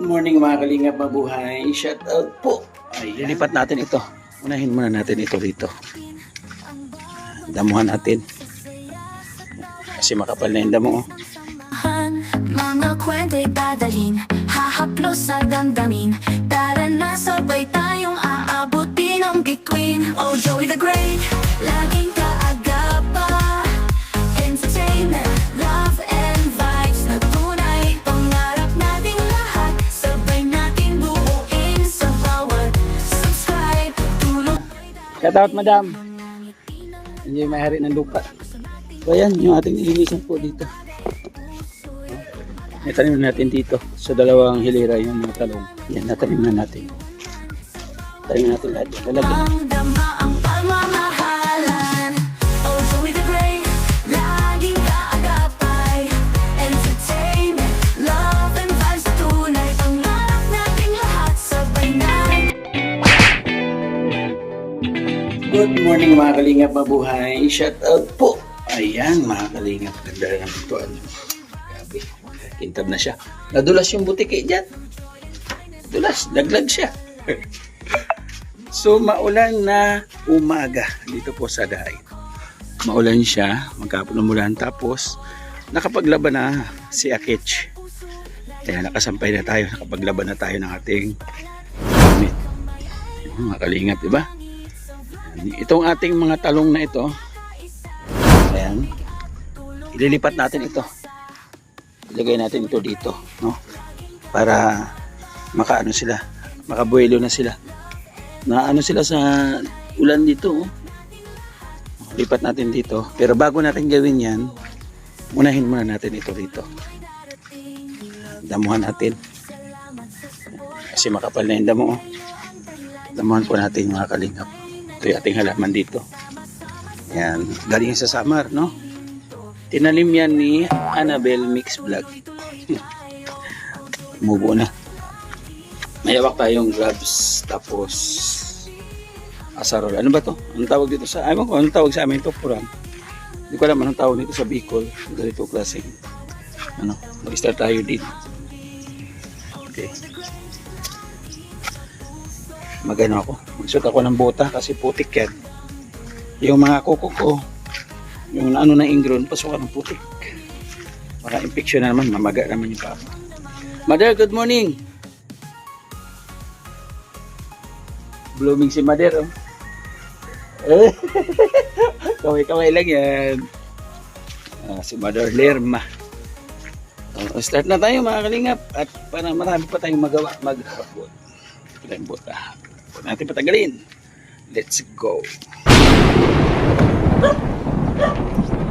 morning mga kalingap, mabuhay. Shout out po. Ayan. Lilipat natin ito. Unahin muna natin ito dito. Damuhan natin. Kasi makapal na yung damo. Mga kwento'y dadalhin, hahaplos sa damdamin. Tara na, sabay tayong aabutin ang bituin. Oh, Joey the Great, laging kaagapa. Entertainment, love and vibes na tunay. Pangarap nating lahat, sabay natin buuin sa bawat subscribe. Tulong. Shout out, madam. Hindi may hari ng lupa. So ayan, yung ating nilinisan po dito. Natanim natin dito sa dalawang hilera yung mga talong. Yan, natanim na natin. Tanim natin lahat. Lalagyan. Ang dama ang pagmamahalan. Oh, Joey the Great, laging kaagapay. Entertainment, love and vibes na tunay. Pangarap nating lahat, sabay natin. Good morning mga kalingap, mabuhay. Shout out po. Ayan mga kalingap, ganda ng bituan. Grabe, kintab na siya. Nadulas yung butike dyan. Nadulas, laglag siya. So maulan na umaga dito po sa Dahay. Maulan siya, magkapon ng ulan. Tapos nakapaglaban na si Akech. Kaya nakasampay na tayo, nakapaglaban na tayo ng ating gamit. Mga kalingap, diba? Itong ating mga talong na ito, ayan, ililipat natin ito. Ilagay natin ito dito, no? Para makaano sila, makabuelo na sila. Naano sila sa ulan dito, oh. Lipat natin dito. Pero bago natin gawin yan, unahin muna natin ito dito. Damuhan natin. Kasi makapal na yung damo, oh. Damuhan po natin mga kalingap. Ito yung ating halaman dito. Yan, galing sa Samar, no? Tinanim yan ni Annabelle Mix Vlog. Mubo na. May hawak tayong gloves, tapos asarol. Ano ba to? Anong tawag dito sa... Ayaw ko, anong tawag sa amin ito? Purang. Hindi ko alam anong tawag dito sa Bicol. Ganito klaseng. Ano? Mag-start tayo dito. Okay. Magano ako. Magsuot ako ng bota kasi putik yan. Yung mga kuko ko, yung ano na ingron, pasukan ng putik. Para infection na naman, mamaga naman yung papa. Mother, good morning! Blooming si Mother, oh. Kaway-kaway lang yan. Si Mother Lerma. Start na tayo mga kalingap. At para marami pa tayong magawa, mag-hapon. Ito tayong bota. Huwag natin patagalin. Let's go!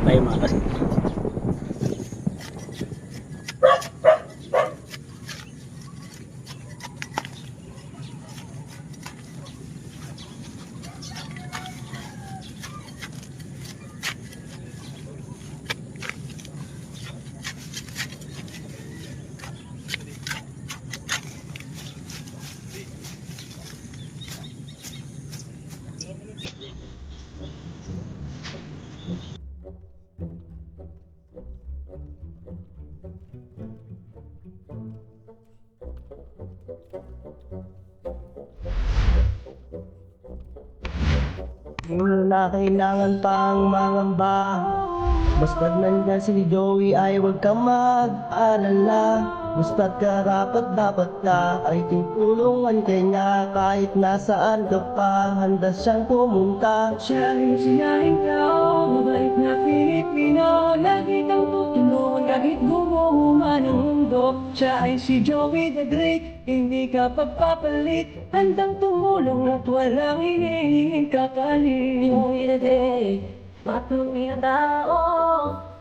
Tayo mga kalingap. Na kailangan pang mangamba. Basta't nandyan si Joey ay huwag kang mag-alala. Basta't karapat dapat ka ay tutulungan kanya. Kahit nasaan ka pa, handa siyang pumunta. Siya ay sinaing tao, mabait na Pilipino. Lagi kang tutulungan kahit gumuho man ang mundo. Siya ay si Joey the Great, hindi ka pagpapalit. Handang tumulong at walang hinihinging kakalit. Joey the Great, matuwing tao.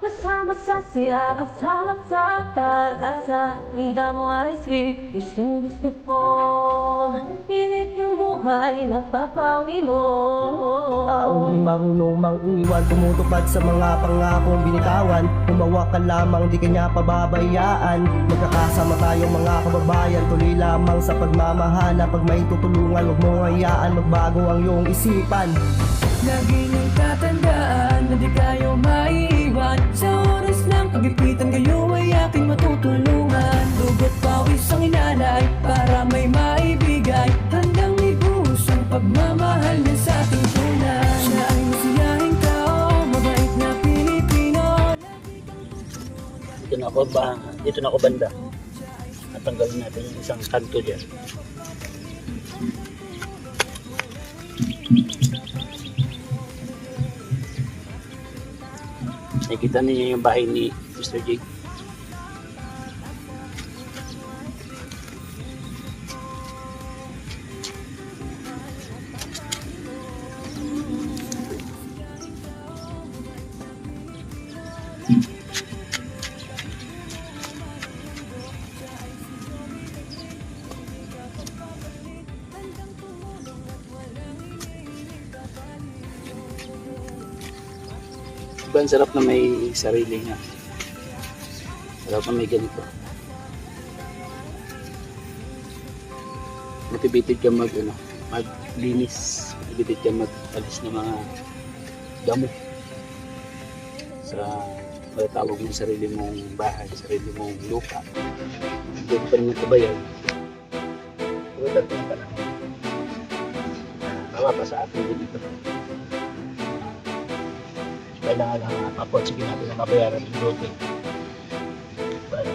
Kasama sa siyakap sa pag-asa. Hindi mo ay sweet, gusto ko. Pilit yung buhay, nagpapawilo. Taong marunong mang-iwan, tumutupad sa mga pangakong binitawan. Umawa ka lamang, di kanya pababayaan. Magkakasama tayong mga kababayan, tuloy lamang sa pagmamahala. Pag may tutulungan, huwag mong hayaan, magbago ang iyong isipan. Lagi niyong tatandaan na di kayo maiiwan. Sa oras ng pagipitan kayo ay aking matutulungan. Dugot pawis ang inalay, na ako ba, dito na ako banda. Natanggalin natin yung isang kanto dyan. Nakikita niyo yung bahay ni Mr. Jake. Diba, ang sarap na may sarili nga. Sarap na may ganito. Motivated ka maglinis. Motivated ka mag-alis ng mga damo sa matatawag ng sarili mong bahay, sarili mong lupa. Hindi pa rin nagkabayan. Pero dati na lang. Tawa pa sa atin din ito. Kailangan lang mapotsigin natin na mabayaran yung loading. Para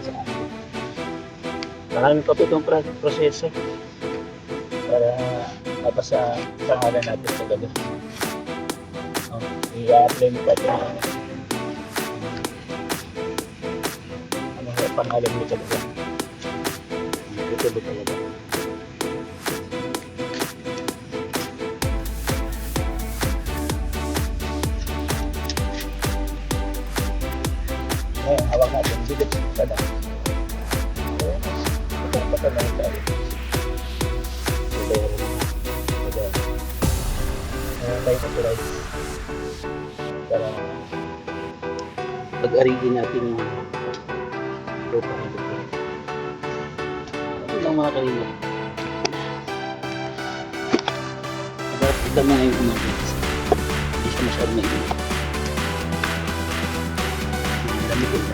sa atin. Maraming pa po itong proseso para mapasa sa ngalan natin talaga. I-apply mo pa ito ano pangalan mo talaga. Ito ba talaga? Ngayon, hawak natin. Dito sa dami. Patay na tayo. Tayo sa rice. Para pag-arigin natin yung lupa nito. Ito lang mga kanina. Magdami na yung umagin. Hindi siya masyadong naiinit. Dami ko ito.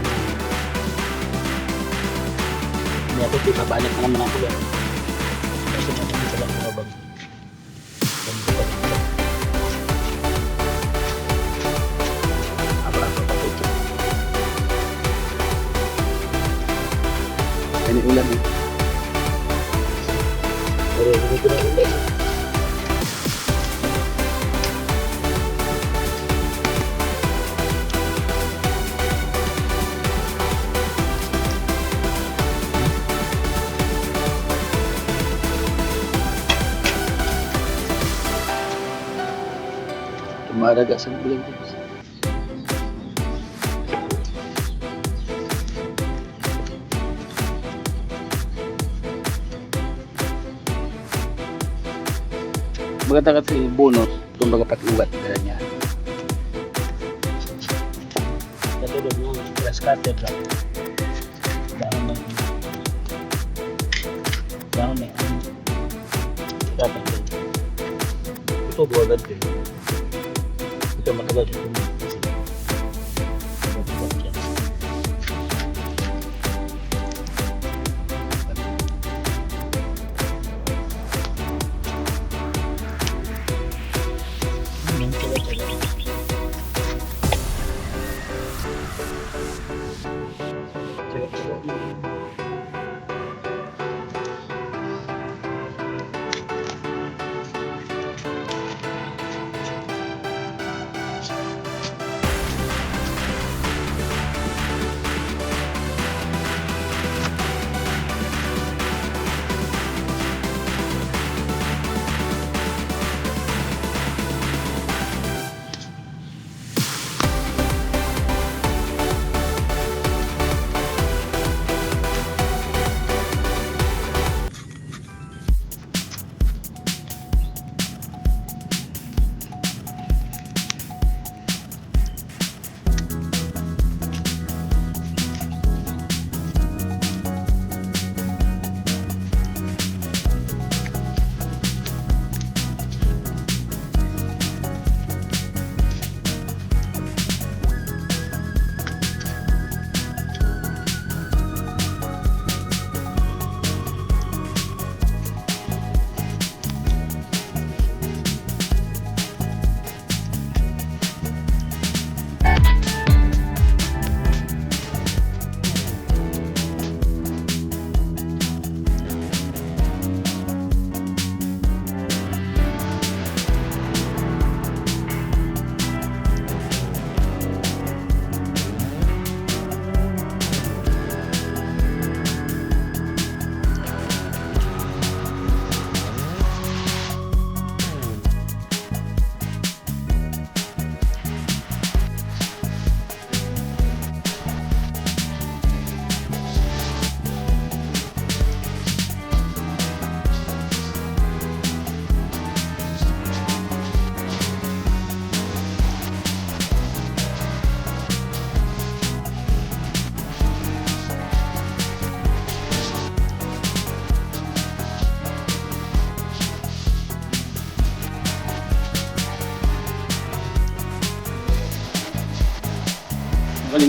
Hindi ako ipabalik na naman ako yan. Kasi natin sa lang mga bag. Dami ko pa rin. Ini ulan eh. Pero hindi ko na ulan. Tumaraga sa ulan dito. Maganda kasi bunot, kumbaga pag-uwat na niya. Natulog mo, grass cutter lang. Dahon na yan. Dapat din. Ito buwagad din. Ito matagal din.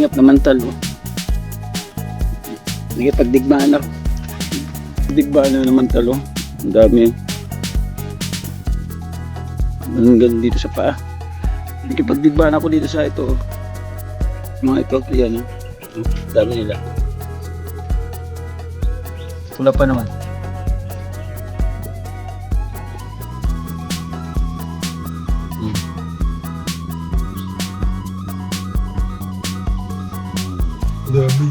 kalingap naman talo. Nagipagdigmaan ako. Digmaan na naman talo. Ang dami. Hanggang dito sa paa. Nagipagdigmaan ako dito sa ito. Mga ito, yan. Dami nila. Wala pa naman. Dami.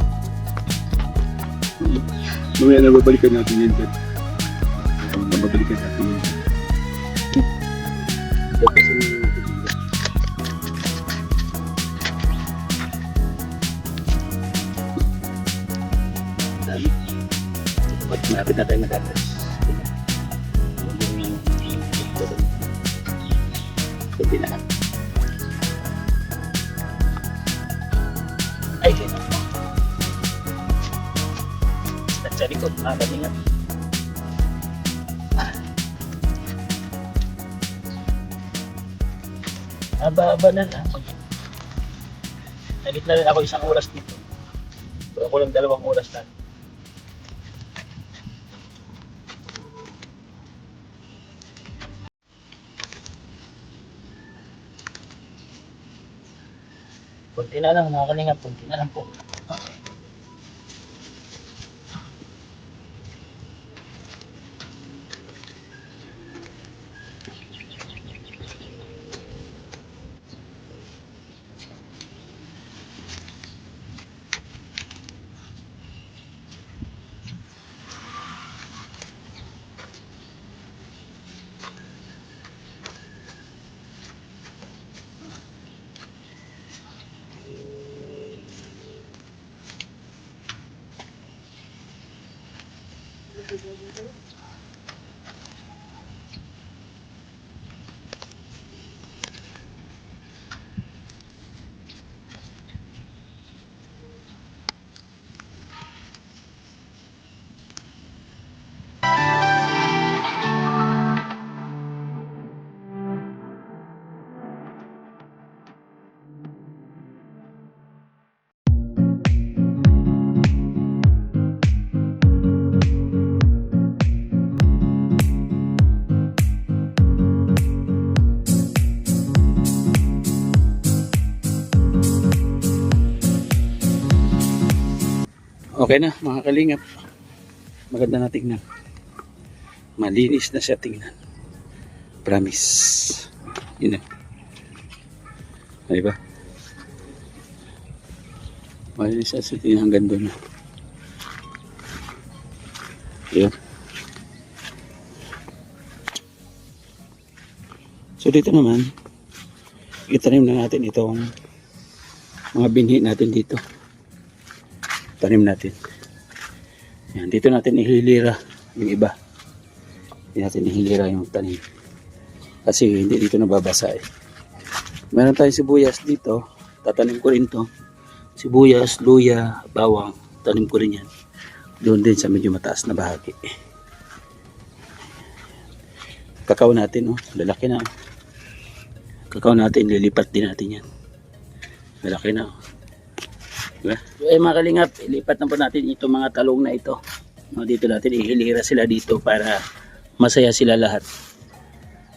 Mamaya na babalikan natin yun dyan. Babalikan natin yun dyan. Dami. Ba't malapit na tayo matapos? Kunti na lang. Ay, ganyan. Sa likod, mga kalingap. Aba-aba na lang. Nalit na rin ako isang oras dito. So, ako lang 2 oras lang. Kunti na lang mga kalingap, kunti na lang po. Okay na mga kalingap. Maganda na tingnan. Malinis na siya tingnan. Promise. Yun na. Ay ba? Malinis na siya tingnan hanggang doon. Yun. So dito naman, itanim na natin itong mga binhi natin dito. Tanim natin. Yan, dito natin ihilira yung iba. Hindi natin ihilira yung tanim. Kasi hindi dito nababasa eh. Meron tayong sibuyas dito. Tatanim ko rin to. Sibuyas, luya, bawang. Tanim ko rin yan. Doon din sa medyo mataas na bahagi. Kakao natin, oh. Lalaki na. Oh. Kakao natin, lilipat din natin yan. Lalaki na. Oh. Diba? Ay mga kalingap, ilipat na po natin itong mga talong na ito. No, dito natin ihilira sila dito para masaya sila lahat.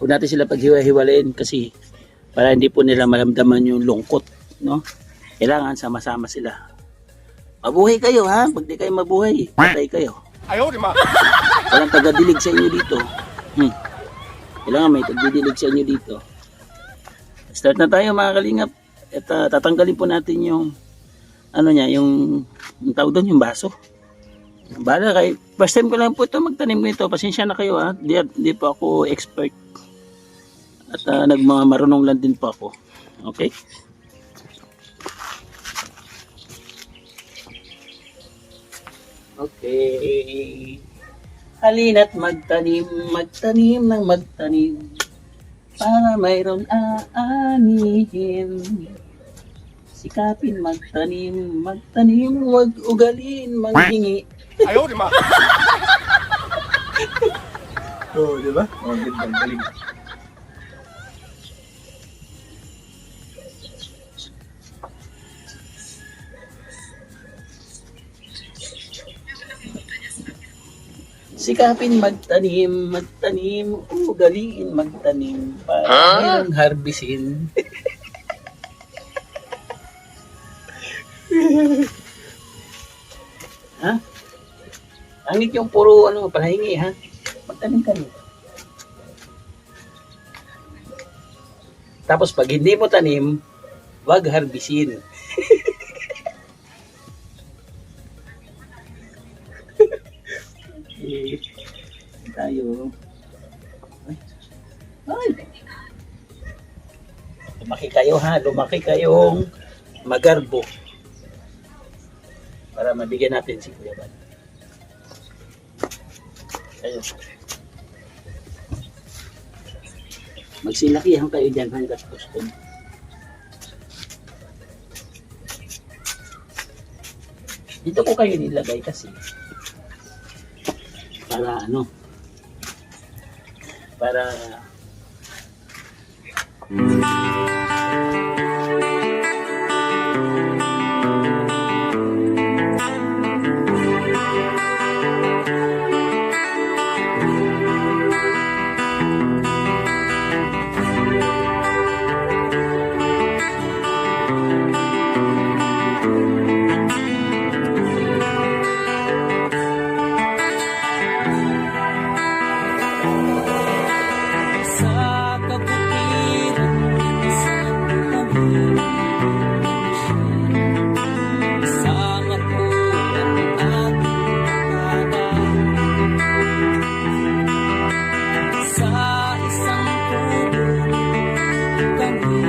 Huwag natin sila paghiwa-hiwalayin kasi para hindi po nila maramdaman yung lungkot. No? Kailangan sama-sama sila. Mabuhay kayo ha, pag di kayo mabuhay, patay kayo. Ayaw, di ma. Walang tagadilig sa inyo dito. Kailangan may tagadilig sa inyo dito. Start na tayo mga kalingap. At tatanggalin po natin yung ano niya, yung tawag doon, yung baso. Bala kay first time ko lang po ito magtanim nito. Pasensya na kayo ha. Di po ako expert. At marunong lang din po ako. Okay? Okay. Halina't magtanim ng magtanim para mayroon aanihin. Sikapin magtanim, huwag ugalin, manghingi. Ayaw, di ma. Oo, di ba? Oo, ganda, galing. Sikapin magtanim, ugaliin magtanim para mayroong harbisin. Ha? Angit yung puro palahingi ha. Magtanim ka rin. Tapos pag hindi mo tanim, wag harbisin. Okay. Tayo. Ay. Lumaki kayo ha, lumaki kayong magarbo. Para mabigyan natin si Kuya Bal. Ayun. Magsilakihan kayo dyan hanggat gusto. Dito ko kayo nilagay kasi para sa kabutiran sa tabi sa matulang ating nakada sa isang puno kami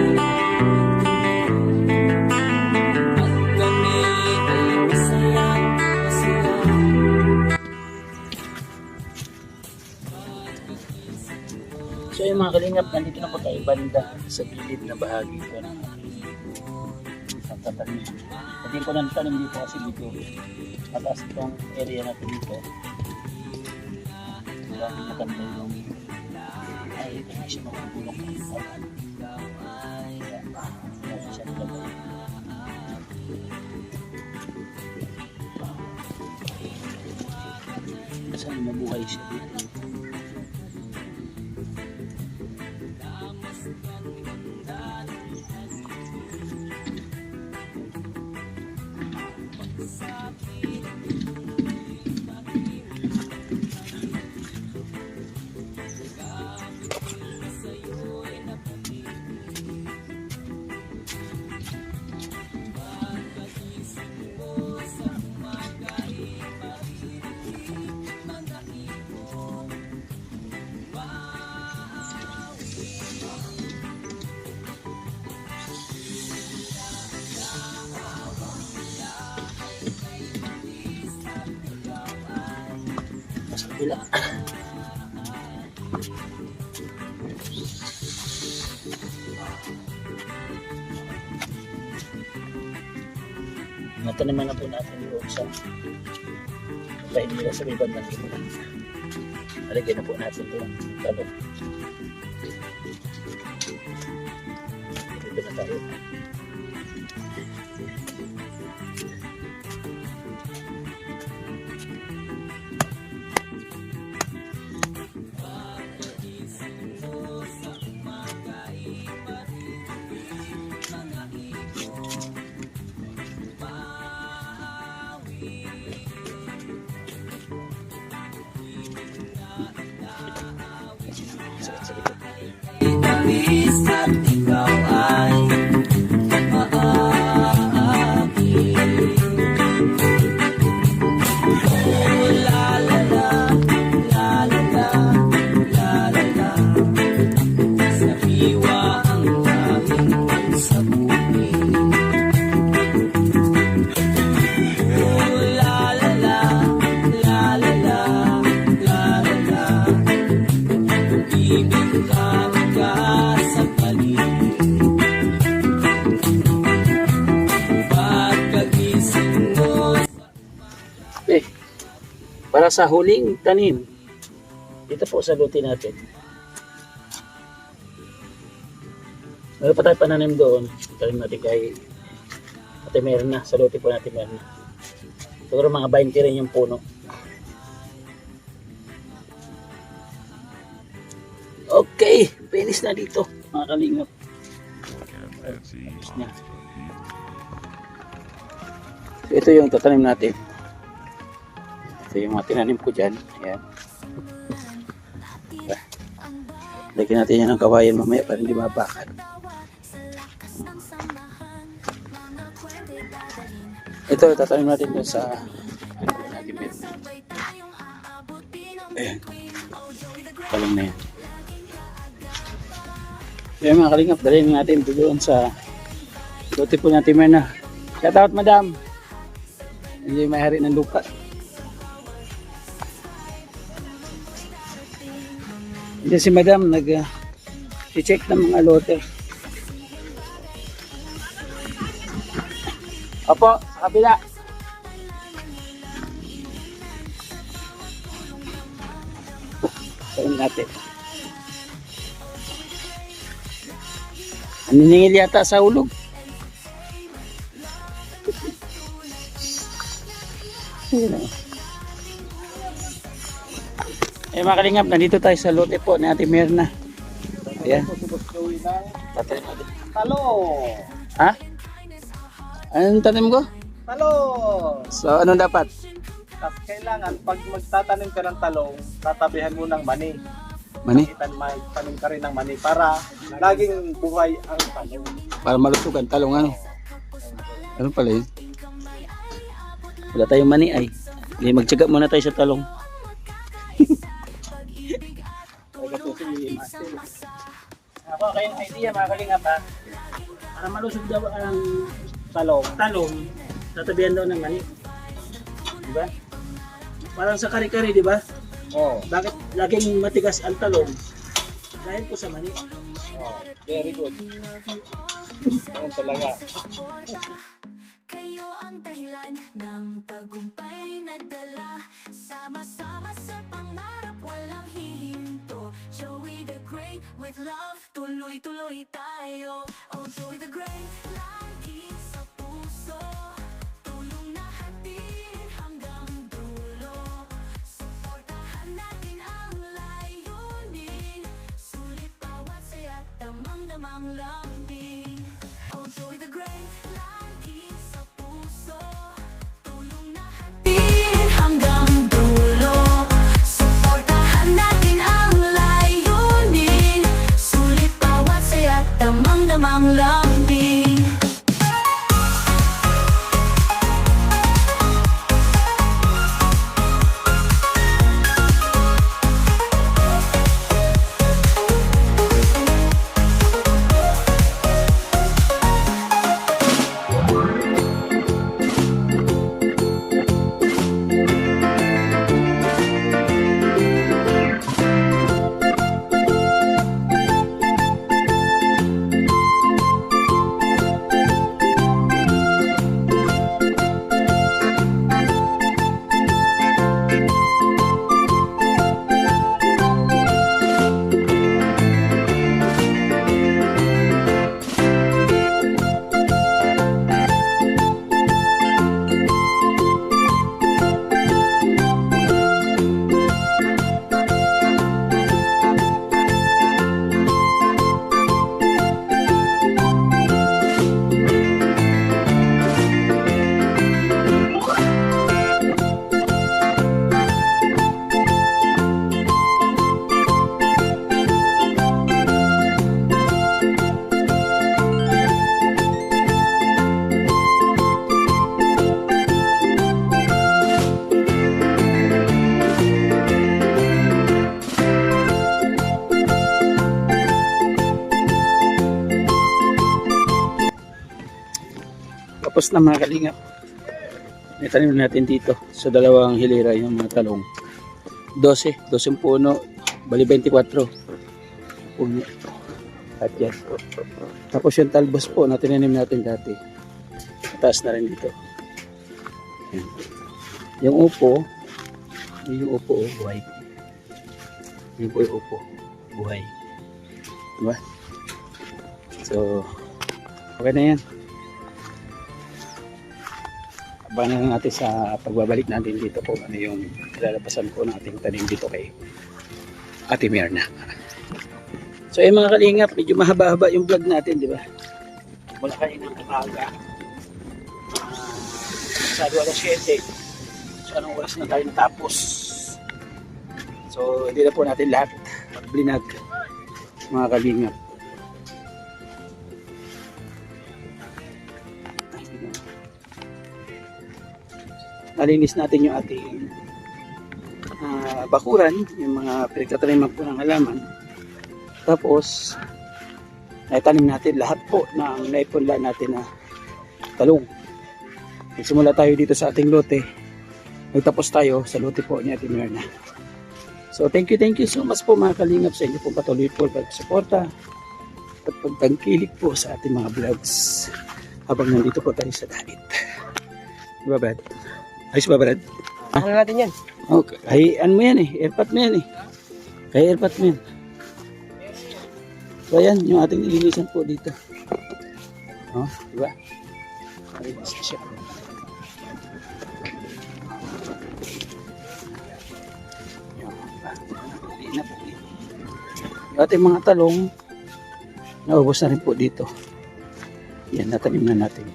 at kami ay masayang masaya. So yung mga kalingap, nandito na po tayo banda sa gilid na bahagi ko ng isang tatanim. Pati ko nang tanim dito kasi dito mataas itong area natin dito. Dahil maganda yung ay ito na siya makagulong ng ipan. Kaya siya nilagay. Saan mabuhay siya dito. Sa kabila. Nataniman na po natin doon sa kahit nila sa may bandang dito. Alagyan na po natin doon. Talo. Dito na tayo. Sa likod. Italis at ikaw ay maaaki. Oh, la la la, la la la, la la la. Sa hiwa ang daming sa bumi. Oh, la la la, la la la, la la la. Ibig ka sa paligid. Pagkagising mo Para sa huling tanim. Dito po sa luti natin. Meron pa tayo pananim doon. Tanim natin kay Ate Merna. Sa luti po natin Merna. Siguro mga 20 rin yung puno. Okay, finish na dito mga kalingap. Tapos niya. So, ito yung tatanim natin. Ito yung mga tinanim ko dyan. Ayan. Lagyan natin yan ng kawayan mamaya para hindi mabakan. Ito, tatanim natin doon sa natin bed. Ayan. Talong na yan. Ayan mga kalingap, dalhin natin doon sa lote po natin Merna. Shout out madam. Hindi may hari ng lupa. Hindi si madam nag-check ng mga lote. Opo, sa kabila. Sayin natin. Naniningil yata sa ulog. Eh mga kalingap, nandito tayo sa lote po ni Ate Merna. Ayan. Patay natin. Talong! Ha? Anong tanim ko? Talong! So anong dapat? Tapos kailangan, pag magtatanim ka ng talong, tatabihan mo ng mani. Mani? Tanim ka rin ng mani para laging buhay ang talong. Para malusugan talong ano? Ano pala yun? Wala tayong mani ay. Hindi, magtsaga muna tayo sa talong. Ako kayong idea mga kalingap ha. Para malusog daw ang talong, tatabihan daw ng mani. Diba? Parang sa kare-kare, diba? Oh, Bakit laging matigas ang talong? Dahil po sa mani. very good. Ganun talaga. Kayo ang dahilan ng tagumpay na dala. Sama-sama sa pangarap, walang hihinto. Joey the Great, with love, tuloy-tuloy tayo. Oh, Joey the Great, lagi sa puso. Tulong na hatid hanggang dulo. Suportahan natin ang layunin. Sulit bawat saya, damang-damang lambing. Oh, Joey the Great, lagi sa puso. Tulong na hatid hanggang dulo. Suportahan natin ang layunin. Sulit bawat saya, damang-damang lambing. Tapos na mga kalingap. Itanim natin dito sa dalawang hilera yung mga talong. 12 puno, bali 24 puno. At yan. Tapos yung talbos po na tinanim natin dati. Mataas na rin dito. Yan. Yung upo, buhay. Yung po yung upo, buhay. Diba? So, okay na yan. Abangan natin sa pagbabalik natin dito kung ano yung ilalabasan ko ng ating tanim dito kay Ate Merna. So mga kalingap, medyo mahaba-haba yung vlog natin, di ba? Mula kaninang umaga. Masyado alas 7. So anong oras na tayo natapos? So hindi na po natin lahat blinag, mga kalingap. Nalinis natin yung ating bakuran, yung mga pinagtataniman po ng halaman. Tapos naitanim natin lahat po ng naipunla natin na talong. Nagsimula tayo dito sa ating lote, nagtapos tayo sa lote po ni Ate Myrna. So thank you so much po mga kalingap sa inyo po patuloy po pagsuporta at pagtangkilik po sa ating mga vlogs habang nandito po tayo sa dagat. Diba Brad? Ayos ba Brad? Ano natin yan? Okay. Ay, ano mo yan eh, airpot mo yan eh. Kaya airpot mo yan. So ayan, yung ating nilinisan po dito. Oh, diba? Nalinis na siya. Yung ating mga talong, naubos na rin po dito. Yan, natanim na natin.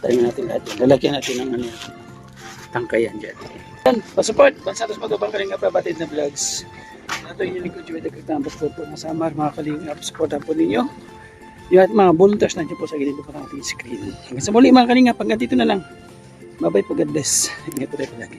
Tanim natin lahat yan. Lalagyan natin ng ano, tangkayan dyan. Yan, pasupport. Bansatos Magabang Kalingap Batid na Vlogs. Ito yung lingkod yung nagkakambas po na Samar, mga Kalingap. Supportan po ninyo. Yung at mga volunteers nandiyan po sa gilid po ng ating screen. Hanggang sa muli mga Kalingap, hanggang dito na lang. Bye bye po, God bless. Ingat po tayo palagi.